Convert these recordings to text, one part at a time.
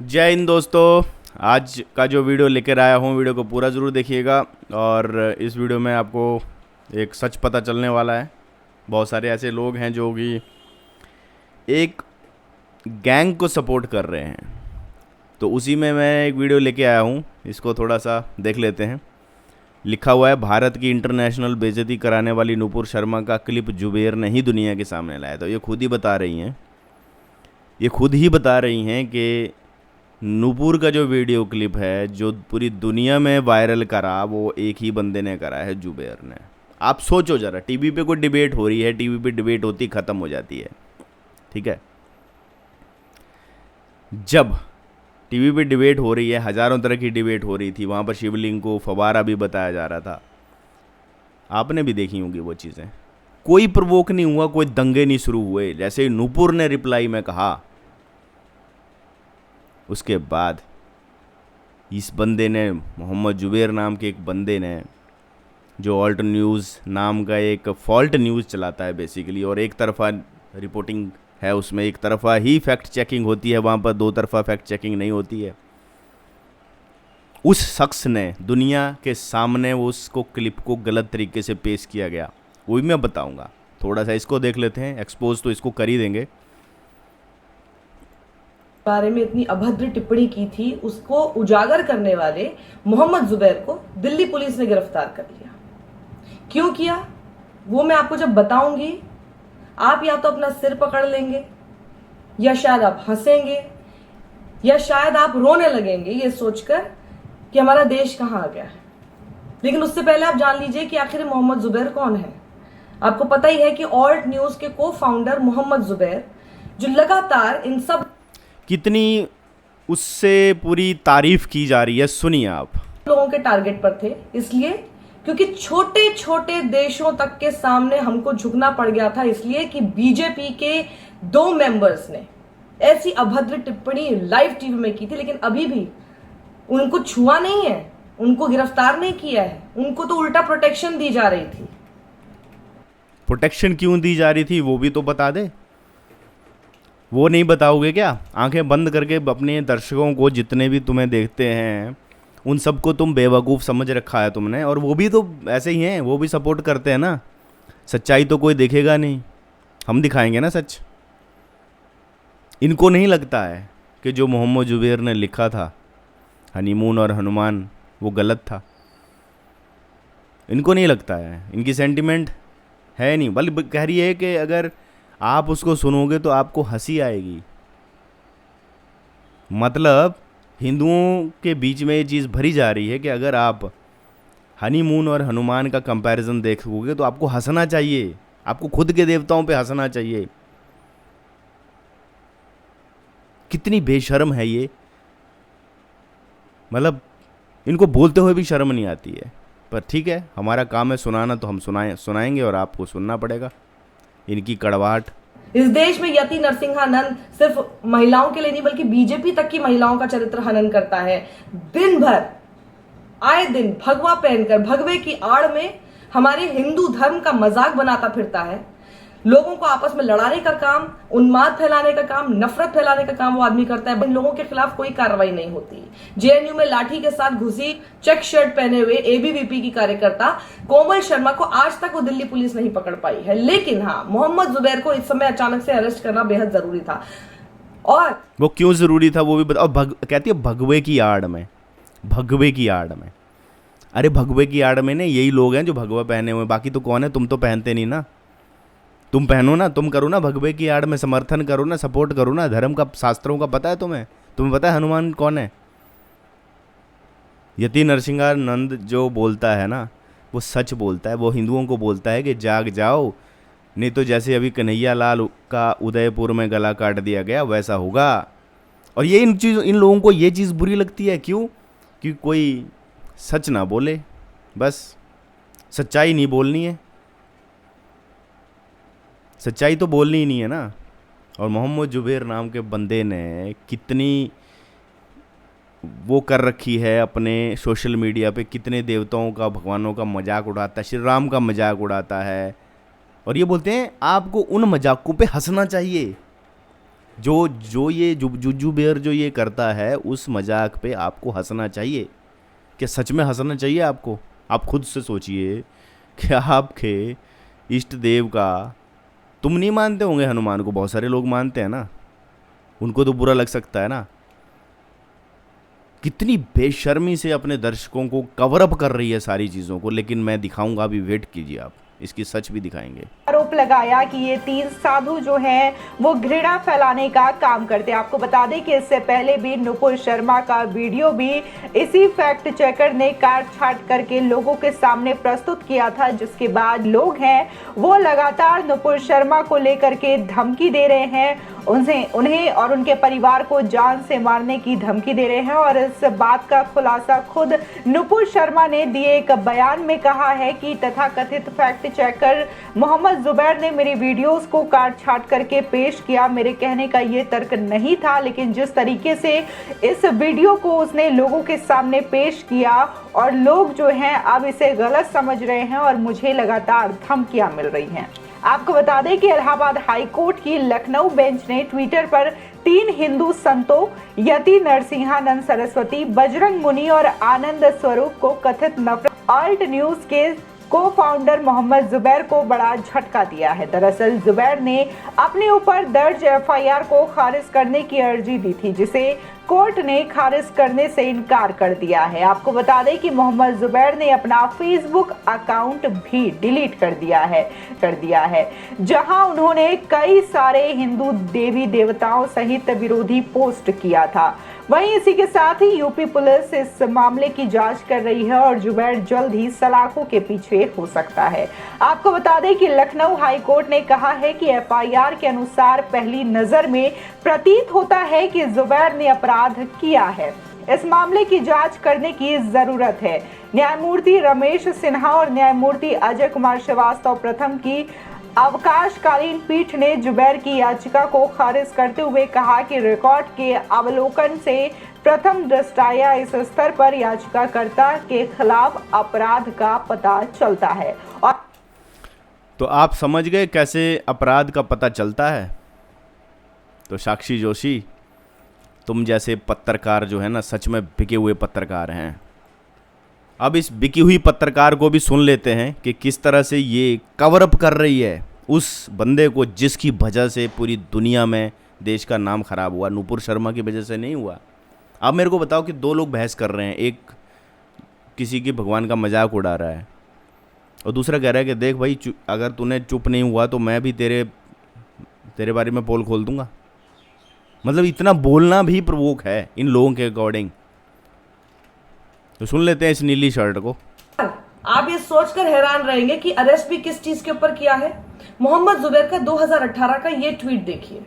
जय हिंद दोस्तों। आज का जो वीडियो लेकर आया हूँ, वीडियो को पूरा ज़रूर देखिएगा। और इस वीडियो में आपको एक सच पता चलने वाला है। बहुत सारे ऐसे लोग हैं जो कि एक गैंग को सपोर्ट कर रहे हैं, तो उसी में मैं एक वीडियो लेके आया हूँ। इसको थोड़ा सा देख लेते हैं। लिखा हुआ है, भारत की इंटरनेशनल बेइज्जती कराने वाली नूपुर शर्मा का क्लिप जुबेर ने ही दुनिया के सामने लाया। तो ये खुद ही बता रही हैं कि नूपुर का जो वीडियो क्लिप है जो पूरी दुनिया में वायरल करा, वो एक ही बंदे ने करा है, जुबेर ने। आप सोचो ज़रा, टीवी पे कोई डिबेट हो रही है, टीवी पे डिबेट होती ख़त्म हो जाती है, ठीक है। जब टीवी पे डिबेट हो रही है, हज़ारों तरह की डिबेट हो रही थी, वहाँ पर शिवलिंग को फवारा भी बताया जा रहा था। आपने भी देखी होंगी वो चीज़ें। कोई प्रवोक नहीं हुआ, कोई दंगे नहीं शुरू हुए। जैसे ही नूपुर ने रिप्लाई में कहा, उसके बाद इस बंदे ने, मोहम्मद जुबेर नाम के एक बंदे ने, जो ऑल्ट न्यूज़ नाम का एक फॉल्ट न्यूज़ चलाता है बेसिकली, और एक तरफा रिपोर्टिंग है उसमें, एक तरफा ही फैक्ट चेकिंग होती है, वहाँ पर दो तरफा फैक्ट चेकिंग नहीं होती है। उस शख्स ने दुनिया के सामने उसको क्लिप को गलत तरीके से पेश किया गया, वो भी मैं बताऊँगा। थोड़ा सा इसको देख लेते हैं। एक्सपोज तो इसको कर ही देंगे। बारे में इतनी अभद्र टिप्पणी की थी, उसको उजागर करने वाले मोहम्मद जुबैर को दिल्ली पुलिस ने गिरफ्तार कर लिया। क्यों किया वो मैं आपको जब बताऊंगी, आप या तो अपना सिर पकड़ लेंगे, या शायद आप हंसेंगे, या शायद आप रोने लगेंगे ये सोचकर कि हमारा देश कहां आ गया है। लेकिन उससे पहले आप जान लीजिए कि आखिर मोहम्मद जुबैर कौन है। आपको पता ही है कि ऑल्ट न्यूज के को फाउंडर मोहम्मद जुबैर, जो लगातार इन सब कितनी उससे पूरी तारीफ की जा रही है, सुनिए आप। लोगों के टारगेट पर थे, इसलिए क्योंकि छोटे छोटे देशों तक के सामने हमको झुकना पड़ गया था, इसलिए कि बीजेपी के 2 मेंबर्स ने ऐसी अभद्र टिप्पणी लाइव टीवी में की थी। लेकिन अभी भी उनको छुआ नहीं है, उनको गिरफ्तार नहीं किया है, उनको तो उल्टा प्रोटेक्शन दी जा रही थी। प्रोटेक्शन क्यों दी जा रही थी वो भी तो बता दे। वो नहीं बताओगे क्या? आंखें बंद करके अपने दर्शकों को, जितने भी तुम्हें देखते हैं, उन सबको तुम बेवकूफ़ समझ रखा है तुमने। और वो भी तो ऐसे ही हैं, वो भी सपोर्ट करते हैं ना। सच्चाई तो कोई देखेगा नहीं, हम दिखाएंगे ना सच। इनको नहीं लगता है कि जो मोहम्मद जुबैर ने लिखा था, हनीमून और हनुमान, वो गलत था। इनको नहीं लगता है, इनकी सेंटिमेंट है नहीं। बल्कि कह रही है कि अगर आप उसको सुनोगे तो आपको हंसी आएगी। मतलब हिंदुओं के बीच में ये चीज़ भरी जा रही है कि अगर आप हनीमून और हनुमान का कंपैरिजन देखोगे तो आपको हंसना चाहिए, आपको खुद के देवताओं पे हंसना चाहिए। कितनी बेशर्म है ये। मतलब इनको बोलते हुए भी शर्म नहीं आती है। पर ठीक है, हमारा काम है सुनाना, तो हम सुनाएंगे और आपको सुनना पड़ेगा इनकी कड़वाहट। इस देश में यति नरसिंहानंद सिर्फ महिलाओं के लिए नहीं बल्कि बीजेपी तक की महिलाओं का चरित्र हनन करता है। दिन भर, आए दिन भगवा पहनकर, भगवे की आड़ में हमारे हिंदू धर्म का मजाक बनाता फिरता है। लोगों को आपस में लड़ाने का काम, उन्माद फैलाने का काम, नफरत फैलाने का काम वो आदमी करता है। इन लोगों के खिलाफ कोई कार्रवाई नहीं होती। जेएनयू में लाठी के साथ घुसी चेक शर्ट पहने हुए एबीवीपी की कार्यकर्ता कोमल शर्मा को आज तक वो दिल्ली पुलिस नहीं पकड़ पाई है। लेकिन हाँ, मोहम्मद जुबैर को इस समय अचानक से अरेस्ट करना बेहद जरूरी था। और वो क्यों ज़रूरी था वो भी बताओ। कहती है भगवे की आड़ में, भगवे की आड़ में। अरे भगवे की आड़ में ने यही लोग हैं जो भगवा पहने हुए, बाकी तो कौन है? तुम तो पहनते नहीं ना। तुम पहनो ना, तुम करो ना भगवे की आड़ में, समर्थन करो ना, सपोर्ट करो ना। धर्म का, शास्त्रों का पता है तुम्हें? तुम्हें पता है हनुमान कौन है? यति नरसिंहानंद जो बोलता है ना, वो सच बोलता है। वो हिंदुओं को बोलता है कि जाग जाओ, नहीं तो जैसे अभी कन्हैया लाल का उदयपुर में गला काट दिया गया वैसा होगा। और ये इन लोगों को ये चीज़ बुरी लगती है। क्यों? कि कोई सच ना बोले, बस सच्चाई नहीं बोलनी है। सच्चाई तो बोलनी ही नहीं है ना। और मोहम्मद जुबैर नाम के बंदे ने कितनी वो कर रखी है अपने सोशल मीडिया पे, कितने देवताओं का, भगवानों का मजाक उड़ाता है, श्री राम का मजाक उड़ाता है। और ये बोलते हैं आपको उन मजाकों पे हंसना चाहिए जो जो ये जुज्जू बेयर जो ये करता है, उस मजाक पे आपको हंसना चाहिए। क्या सच में हंसना चाहिए आपको? आप खुद से सोचिए कि आपके इष्ट देव का, तुम नहीं मानते होंगे हनुमान को, बहुत सारे लोग मानते हैं ना, उनको तो बुरा लग सकता है ना। कितनी बेशर्मी से अपने दर्शकों को कवर अप कर रही है सारी चीज़ों को। लेकिन मैं दिखाऊंगा, अभी वेट कीजिए, आप इसकी सच भी दिखाएंगे। आरोप लगाया कि ये 3 साधु जो हैं वो घृणा फैलाने का काम करते हैं। आपको बता दें कि इससे पहले भी नुपुर शर्मा का वीडियो भी इसी फैक्ट चेकर ने काट छाट करके लोगों के सामने प्रस्तुत किया था, जिसके बाद लोग हैं वो लगातार नुपुर शर्मा को लेकर के धमकी दे रहे हैं, उन्हें और उनके परिवार को जान से मारने की धमकी दे रहे हैं। और इस बात का खुलासा खुद नुपुर शर्मा ने दिए एक बयान में कहा है कि तथाकथित फैक्ट चेकर मोहम्मद जुबैर ने मेरी वीडियोस को काट छाट करके पेश किया। मेरे कहने का ये तर्क नहीं था, लेकिन जिस तरीके से इस वीडियो को उसने लोगों के सामने पेश किया और लोग जो हैं अब इसे गलत समझ रहे हैं और मुझे लगातार धमकियां मिल रही हैं। आपको बता दें कि इलाहाबाद हाई कोर्ट की लखनऊ बेंच ने ट्विटर पर 3 हिंदू संतों यति नरसिंहानंद सरस्वती, बजरंग मुनि और आनंद स्वरूप को कथित नफरत ऑल्ट न्यूज के को फाउंडर मोहम्मद जुबैर को बड़ा झटका दिया है। दरअसल जुबैर ने अपने ऊपर दर्ज एफआईआर को खारिज करने की अर्जी दी थी, जिसे कोर्ट ने खारिज करने से इनकार कर दिया है। आपको बता दें कि मोहम्मद जुबैर ने अपना फेसबुक अकाउंट भी डिलीट कर दिया है, जहां उन्होंने कई सारे हिंदू देवी देवताओं सहित विरोधी पोस्ट किया था। वहीं इसी के साथ ही यूपी पुलिस इस मामले की जांच कर रही है और जुबैर जल्द ही सलाखों के पीछे हो सकता है। आपको बता दें कि लखनऊ हाई कोर्ट ने कहा है कि एफआईआर के अनुसार पहली नजर में प्रतीत होता है कि जुबैर ने अपराध किया है। इस मामले की जांच करने की जरूरत है। न्यायमूर्ति रमेश सिन्हा और न्यायमूर्ति अजय कुमार श्रीवास्तव प्रथम की अवकाशकालीन पीठ ने जुबैर की याचिका को खारिज करते हुए कहा कि रिकॉर्ड के अवलोकन से प्रथम दृष्टया इस स्तर पर याचिकाकर्ता के खिलाफ अपराध का पता चलता है। और तो आप समझ गए कैसे अपराध का पता चलता है। तो साक्षी जोशी, तुम जैसे पत्रकार जो है ना, सच में बिके हुए पत्रकार हैं। अब इस बिकी हुई पत्रकार को भी सुन लेते हैं कि किस तरह से ये कवर अप कर रही है उस बंदे को जिसकी वजह से पूरी दुनिया में देश का नाम खराब हुआ। नुपुर शर्मा की वजह से नहीं हुआ। अब मेरे को बताओ कि 2 लोग बहस कर रहे हैं, एक किसी की भगवान का मजाक उड़ा रहा है और दूसरा कह रहा है कि देख भाई, अगर तूने चुप नहीं हुआ तो मैं भी तेरे बारे में पोल खोल दूंगा। मतलब इतना बोलना भी प्रवोक है इन लोगों के अकॉर्डिंग। तो सुन लेते हैं इस नीली शर्ट को। आप ये सोचकर हैरान रहेंगे कि अरेस्ट भी किस चीज के ऊपर किया है। मोहम्मद जुबैर का 2018 का ये ट्वीट देखिए।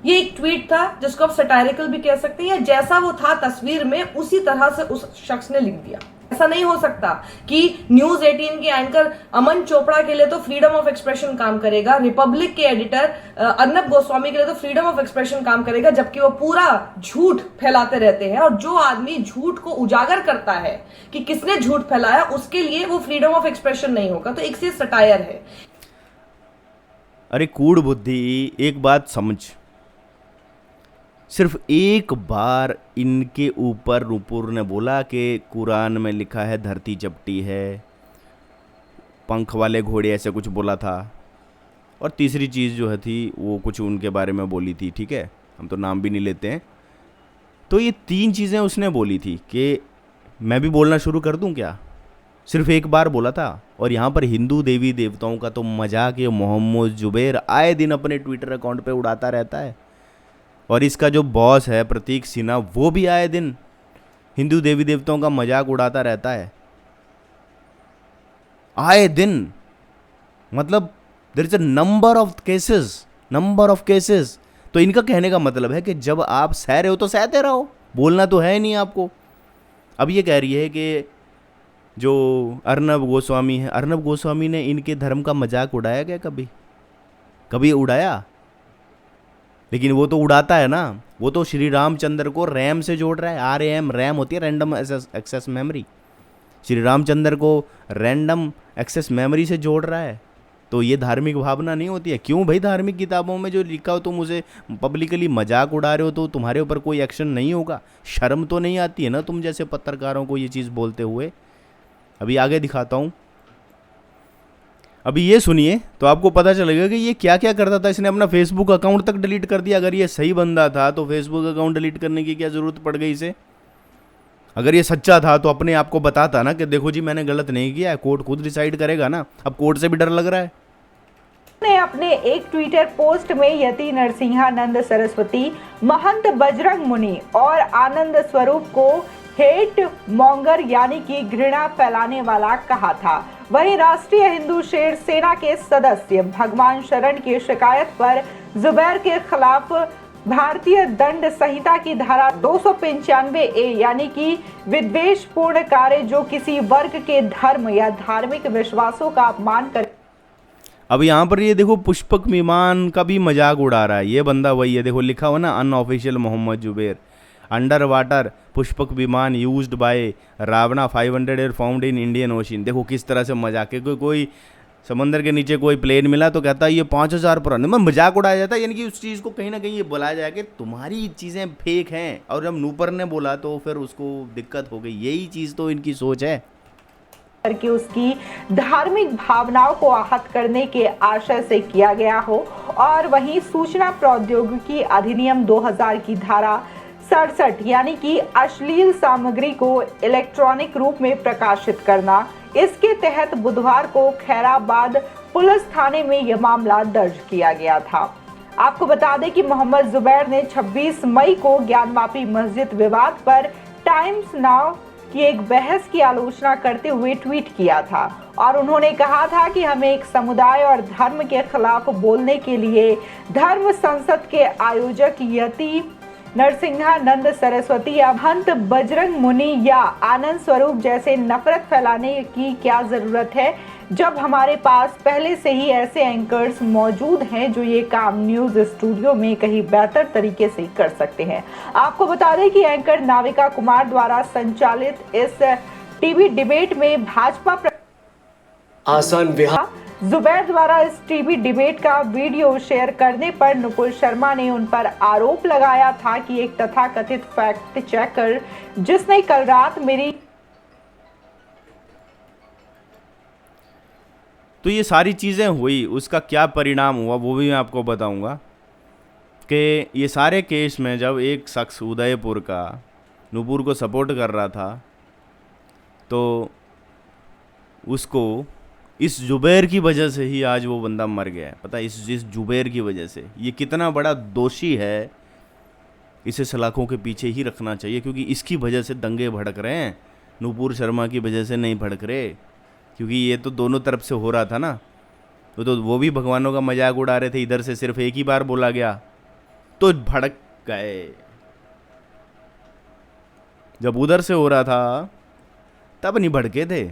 ये एक ट्वीट था जिसको आप सटायरिकल भी कह सकते हैं, या जैसा वो था तस्वीर में उसी तरह से उस शख्स ने लिख दिया। ऐसा नहीं हो सकता कि न्यूज 18 के एंकर अमन चोपड़ा के लिए तो फ्रीडम ऑफ एक्सप्रेशन काम करेगा, रिपब्लिक के एडिटर अर्नब गोस्वामी के लिए तो फ्रीडम ऑफ एक्सप्रेशन काम करेगा, जबकि वो पूरा झूठ फैलाते रहते हैं। और जो आदमी झूठ को उजागर करता है कि किसने झूठ फैलाया, उसके लिए वो फ्रीडम ऑफ एक्सप्रेशन नहीं होगा। तो एक से सटायर है। अरे कूड़ बुद्धि, एक बात समझ, सिर्फ एक बार इनके ऊपर नुपुर ने बोला कि कुरान में लिखा है धरती चपटी है, पंख वाले घोड़े, ऐसे कुछ बोला था। और तीसरी चीज़ जो है थी वो कुछ उनके बारे में बोली थी, ठीक है, हम तो नाम भी नहीं लेते हैं। तो ये 3 चीज़ें उसने बोली थी कि मैं भी बोलना शुरू कर दूं क्या। सिर्फ एक बार बोला था। और यहाँ पर हिंदू देवी देवताओं का तो मजाक ये मोहम्मद जुबैर आए दिन अपने ट्विटर अकाउंट पे उड़ाता रहता है। और इसका जो बॉस है प्रतीक सिन्हा, वो भी आए दिन हिंदू देवी देवताओं का मजाक उड़ाता रहता है, आए दिन। मतलब there is a number of cases. तो इनका कहने का मतलब है कि जब आप सह रहे हो तो सहते रहो, बोलना तो है ही नहीं आपको। अब ये कह रही है कि जो अर्नब गोस्वामी है, अर्नब गोस्वामी ने इनके धर्म का मजाक उड़ाया क्या? कभी उड़ाया? लेकिन वो तो उड़ाता है ना, वो तो श्री रामचंद्र को रैम से जोड़ रहा है। RAM, रैम होती है random access memory. Shri Ramchandra को रैंडम एक्सेस मेमोरी से जोड़ रहा है। तो ये धार्मिक भावना नहीं होती है? क्यों भाई, धार्मिक किताबों में जो लिखा हो तुम उसे पब्लिकली मजाक उड़ा रहे हो तो तुम्हारे ऊपर कोई एक्शन नहीं होगा? शर्म तो नहीं आती है ना तुम जैसे पत्रकारों को ये चीज़ बोलते हुए? अभी आगे दिखाता हूँ। अभी ये सुनिए तो आपको पता चलेगा कि ये क्या क्या करता था। इसने अपना फेसबुक अकाउंट तक डिलीट कर दिया। अगर ये सही बंदा था तो फेसबुक अकाउंट डिलीट करने की क्या ज़रूरत पड़ गई इसे? अगर ये सच्चा था तो अपने आप को बताता ना कि देखो जी मैंने गलत नहीं किया है, कोर्ट खुद डिसाइड करेगा ना। अब कोर्ट से भी डर लग रहा है। ने अपने एक ट्विटर पोस्ट में यति नरसिंहानंद सरस्वती, महंत बजरंग मुनि और आनंद स्वरूप को हेट मॉन्गर यानी कि घृणा फैलाने वाला कहा था। वहीं राष्ट्रीय हिंदू शेर सेना के सदस्य भगवान शरण की शिकायत पर जुबैर के खिलाफ भारतीय दंड संहिता की धारा 295A यानी कि विद्वेषपूर्ण कार्य जो किसी वर्ग के धर्म या धार्मिक विश्वासों का अपमान कर। अब यहाँ पर ये देखो पुष्पक विमान का भी मजाक उड़ा रहा है ये बंदा। वही है, देखो लिखा हुआ ना unofficial Mohammed Zubair, under water Pushpak Vimana used by Ravana 500 year found in Indian Ocean. देखो किस तरह से मजाक है। कोई समंदर के नीचे कोई प्लेन मिला तो कहता है ये 5000 पुराने, मैं मजाक उड़ाया जाता है। यानी कि उस चीज़ को कहीं ना कहीं ये बुलाया जाए कि तुम्हारी चीज़ें फेक हैं, और जब नूपर ने बोला तो फिर उसको दिक्कत हो गई। यही चीज़ तो इनकी सोच है कि उसकी धार्मिक भावनाओं को आहत करने के आशय से किया गया हो। और वहीं सूचना प्रौद्योगिकी अधिनियम 2000 की धारा 67 यानी कि अश्लील सामग्री को इलेक्ट्रॉनिक रूप में प्रकाशित करना, इसके तहत बुधवार को खैराबाद पुलिस थाने में यह मामला दर्ज किया गया था। आपको बता दें कि मोहम्मद जुबैर ने 26 मई को ज्ञानवापी मस्जिद विवाद पर टाइम्स नाउ की एक बहस की आलोचना करते हुए ट्वीट किया था और उन्होंने कहा था कि हमें एक समुदाय और धर्म के खिलाफ बोलने के लिए धर्म संसद के आयोजक यति नरसिंहानंद सरस्वती या महंत बजरंग मुनि या आनंद स्वरूप जैसे नफरत फैलाने की क्या जरूरत है, जब हमारे पास पहले से ही ऐसे एंकर्स मौजूद हैं जो ये काम न्यूज स्टूडियो में कहीं बेहतर तरीके से कर सकते हैं। आपको बता दें कि एंकर नाविका कुमार द्वारा संचालित इस टीवी डिबेट में भाजपा आसान विहार जुबैर द्वारा इस टीवी डिबेट का वीडियो शेयर करने पर नुपुर शर्मा ने उन पर आरोप लगाया था कि एक तथाकथित फैक्ट चेकर जिसने कल रात मेरी। तो ये सारी चीज़ें हुई, उसका क्या परिणाम हुआ वो भी मैं आपको बताऊंगा कि ये सारे केस में जब एक शख्स उदयपुर का नूपुर को सपोर्ट कर रहा था तो उसको इस जुबैर की वजह से ही आज वो बंदा मर गया है। पता है, इस जुबैर की वजह से। ये कितना बड़ा दोषी है, इसे सलाखों के पीछे ही रखना चाहिए, क्योंकि इसकी वजह से दंगे भड़क रहे हैं। नूपुर शर्मा की वजह से नहीं भड़क रहे, क्योंकि ये तो दोनों तरफ से हो रहा था ना। तो वो भी भगवानों का मजाक उड़ा रहे थे, इधर से सिर्फ एक ही बार बोला गया तो भड़क गए। जब उधर से हो रहा था तब नहीं भड़के थे।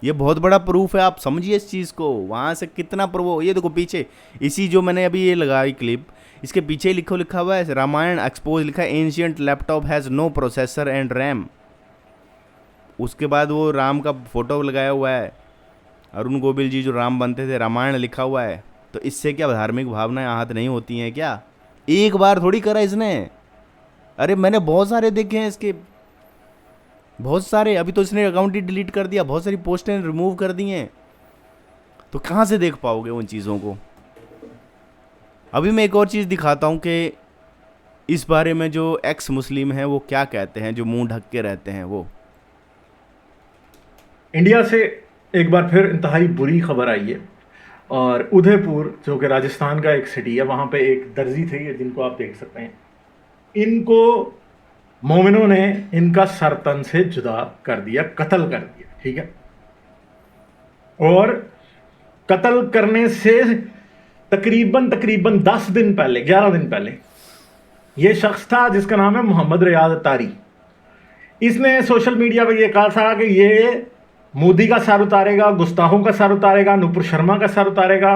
ये बहुत बड़ा प्रूफ है, आप समझिए इस चीज़ को। वहाँ से कितना प्रूफ। ये देखो पीछे, इसी जो मैंने अभी ये लगाई क्लिप, इसके पीछे लिखा हुआ है रामायण एक्सपोज, लिखा है ancient laptop has no processor and RAM. उसके बाद वो राम का फोटो लगाया हुआ है, अरुण गोविल जी जो राम बनते थे, रामायण लिखा हुआ है। तो इससे क्या धार्मिक भावनाएं आहत नहीं होती हैं क्या? एक बार थोड़ी करा इसने। अरे मैंने बहुत सारे देखे हैं इसके, बहुत सारे। अभी तो इसने अकाउंट ही डिलीट कर दिया, बहुत सारी पोस्टें रिमूव कर दी हैं। तो कहाँ से देख पाओगे उन चीज़ों को? अभी मैं एक और चीज़ दिखाता हूँ कि इस बारे में जो एक्स मुस्लिम हैं वो क्या कहते हैं, जो मुंह ढक के रहते हैं वो। इंडिया से एक बार फिर इंतहाई बुरी खबर आई है और उदयपुर जो कि राजस्थान का एक सिटी है, वहाँ पे एक दर्जी थे जिनको आप देख सकते हैं। इनको मोमिनों ने इनका सर तन से जुदा कर दिया, कत्ल कर दिया, ठीक है। और कत्ल करने से तकरीबन 10 दिन पहले, 11 दिन पहले ये शख्स था जिसका नाम है मोहम्मद रियाज अतारी। इसने सोशल मीडिया पर यह कहा था कि ये मोदी का सर उतारेगा, गुस्ताखों का सर उतारेगा, नुपुर शर्मा का सर उतारेगा।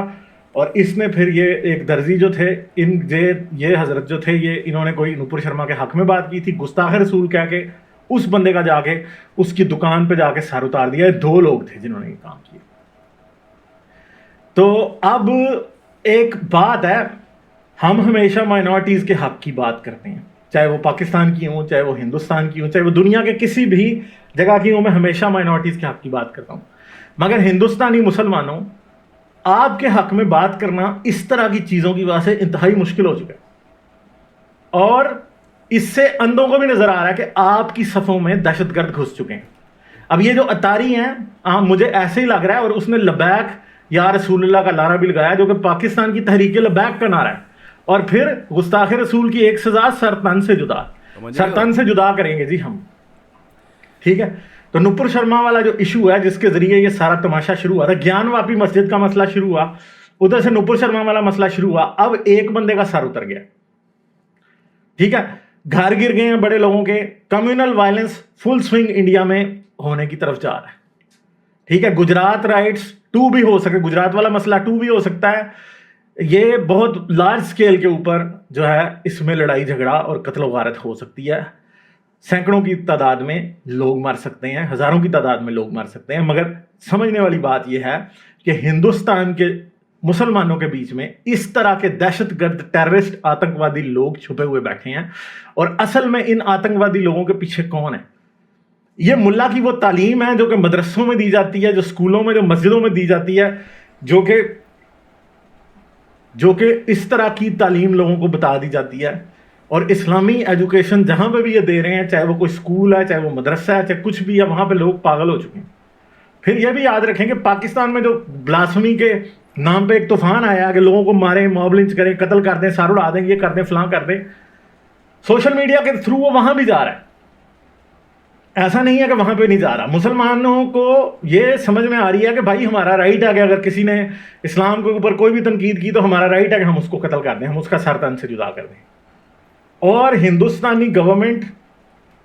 और इसने फिर ये एक दर्जी जो थे, ये हजरत जो थे, ये इन्होंने कोई नुपुर शर्मा के हक में बात की थी, गुस्ताख रसूल कह के उस बंदे का जाके उसकी दुकान पे जाके सर उतार दिया। 2 लोग थे जिन्होंने ये काम किया। तो अब एक बात है, हम हमेशा माइनॉरिटीज़ के हक की बात करते हैं, चाहे वो पाकिस्तान की हों, चाहे वो हिंदुस्तान की हों, चाहे वो दुनिया के किसी भी जगह की हों, मैं हमेशा माइनॉरिटीज़ के हक की बात करता हूँ। मगर हिंदुस्तानी मुसलमानों, आपके हक में बात करना इस तरह की चीज़ों की वजह से इंतहाई मुश्किल हो चुका है। और इससे अंधों को भी नज़र आ रहा है कि आपकी सफ़ों में दहशतगर्द घुस चुके हैं। अब ये जो अतारी हैं, मुझे ऐसे ही लग रहा है, और उसने लबैक या रसूलुल्लाह का नारा भी लगाया, जो कि पाकिस्तान की तहरीक लबैक का नारा है। और फिर गुस्ताखे रसूल की एक सजा सरतन से जुदा, सरतन से जुदा करेंगे जी हम, ठीक है। तो नुपुर शर्मा वाला जो इशू है, जिसके जरिए ये सारा तमाशा शुरू हुआ था, ज्ञानवापी मस्जिद का मसला शुरू हुआ, उधर से नुपुर शर्मा वाला मसला शुरू हुआ, अब एक बंदे का सर उतर गया, ठीक है। घर गिर गए हैं बड़े लोगों के, communal violence full swing India में होने की तरफ जा रहा है, ठीक है। गुजरात राइट्स 2 भी हो सके, गुजरात वाला मसला 2 भी हो सकता है। ये बहुत लार्ज स्केल के ऊपर जो है इसमें लड़ाई झगड़ा और कत्ल वारत हो सकती है। सैकड़ों की तादाद में लोग मर सकते हैं, हज़ारों की तादाद में लोग मर सकते हैं। मगर समझने वाली बात यह है कि हिंदुस्तान के मुसलमानों के बीच में इस तरह के दहशतगर्द टेररिस्ट आतंकवादी लोग छुपे हुए बैठे हैं। और असल में इन आतंकवादी लोगों के पीछे कौन है? ये मुल्ला की वो तालीम है जो कि मदरसों में दी जाती है, जो स्कूलों में, जो मस्जिदों में दी जाती है, जो कि इस तरह की तालीम लोगों को बता दी जाती है। और इस्लामी एजुकेशन जहां पे भी ये दे रहे हैं, चाहे वो कोई स्कूल है, चाहे वो मदरसा है, चाहे कुछ भी है, वहां पे लोग पागल हो चुके हैं। फिर ये भी याद रखें कि पाकिस्तान में जो ब्लास्फेमी के नाम पे एक तूफान आया कि लोगों को मारें, मॉब लिंच करें, कत्ल कर दें, सार उड़ा दें, ये कर दें, फलां कर दें, सोशल मीडिया के थ्रू वो वहां भी जा रहा है। ऐसा नहीं है कि वहां पे नहीं जा रहा। मुसलमानों को ये समझ में आ रही है कि भाई हमारा राइट है कि अगर किसी ने इस्लाम के ऊपर कोई भी तनकीद की तो हमारा राइट है कि हम उसको कत्ल कर दें, हम उसका सर तन से जुदा कर दें। और हिंदुस्तानी गवर्नमेंट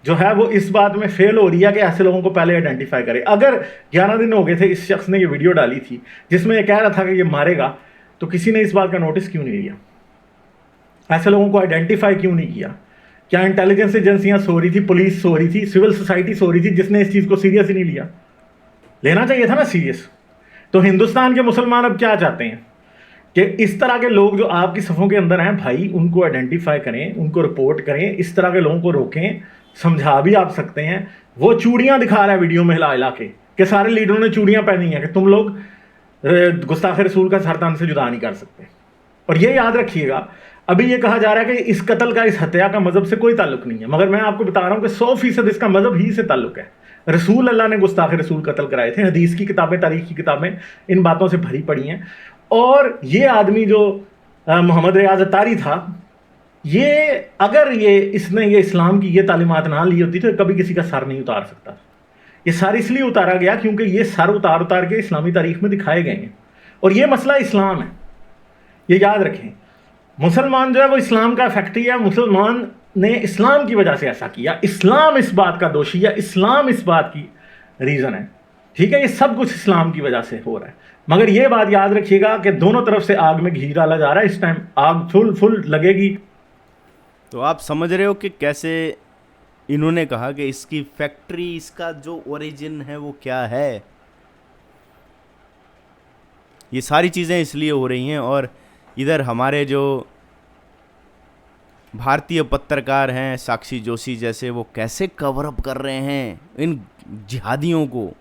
जो है वो इस बात में फेल हो रही है कि ऐसे लोगों को पहले आइडेंटिफाई करे। अगर 11 दिन हो गए थे इस शख्स ने ये वीडियो डाली थी जिसमें ये कह रहा था कि ये मारेगा, तो किसी ने इस बात का नोटिस क्यों नहीं लिया? ऐसे लोगों को आइडेंटिफाई क्यों नहीं किया? क्या इंटेलिजेंस एजेंसियां सो रही थी, पुलिस सो रही थी, सिविल सोसाइटी सो रही थी, जिसने इस चीज़ को सीरियस ही नहीं लिया? लेना चाहिए था ना सीरियस। तो हिंदुस्तान के मुसलमान अब क्या चाहते हैं कि इस तरह के लोग जो आपकी सफ़ों के अंदर हैं भाई, उनको आइडेंटिफाई करें, उनको रिपोर्ट करें, इस तरह के लोगों को रोकें। समझा भी आप सकते हैं। वो चूड़ियाँ दिखा रहा है वीडियो में हिला हिला के सारे लीडरों ने चूड़ियाँ पहनी हैं कि तुम लोग गुस्ताखे रसूल का सरतान से जुदा नहीं कर सकते। और ये याद रखिएगा, अभी ये कहा जा रहा है कि इस कत्ल का, इस हत्या का मजहब से कोई ताल्लुक नहीं है, मगर मैं आपको बता रहा हूँ कि 100% इसका मजहब ही से ताल्लुक है। रसूल अल्लाह ने गुस्ताखे रसूल कत्ल कराए थे। हदीस की किताबें, तारीख की किताबें इन बातों से भरी पड़ी हैं। और ये आदमी जो मोहम्मद रियाज अतारी था, ये अगर इसने इस्लाम की ये तालीमात ना ली होती तो कभी किसी का सर नहीं उतार सकता। ये सर इसलिए उतारा गया क्योंकि ये सर उतार के इस्लामी तारीख में दिखाए गए हैं। और ये मसला इस्लाम है, ये याद रखें। मुसलमान जो है वो इस्लाम का फैक्ट्री है। मुसलमान ने इस्लाम की वजह से ऐसा किया, इस्लाम इस बात का दोषी है, इस्लाम इस बात की रीज़न है, ठीक है। ये सब कुछ इस्लाम की वजह से हो रहा है। मगर ये बात याद रखिएगा कि दोनों तरफ से आग में घी डाला जा रहा है। इस टाइम आग फुल लगेगी। तो आप समझ रहे हो कि कैसे इन्होंने कहा कि इसकी फैक्ट्री, इसका जो ओरिजिन है वो क्या है। ये सारी चीज़ें इसलिए हो रही हैं। और इधर हमारे जो भारतीय पत्रकार हैं, साक्षी जोशी जैसे, वो कैसे कवर अप कर रहे हैं इन जिहादियों को।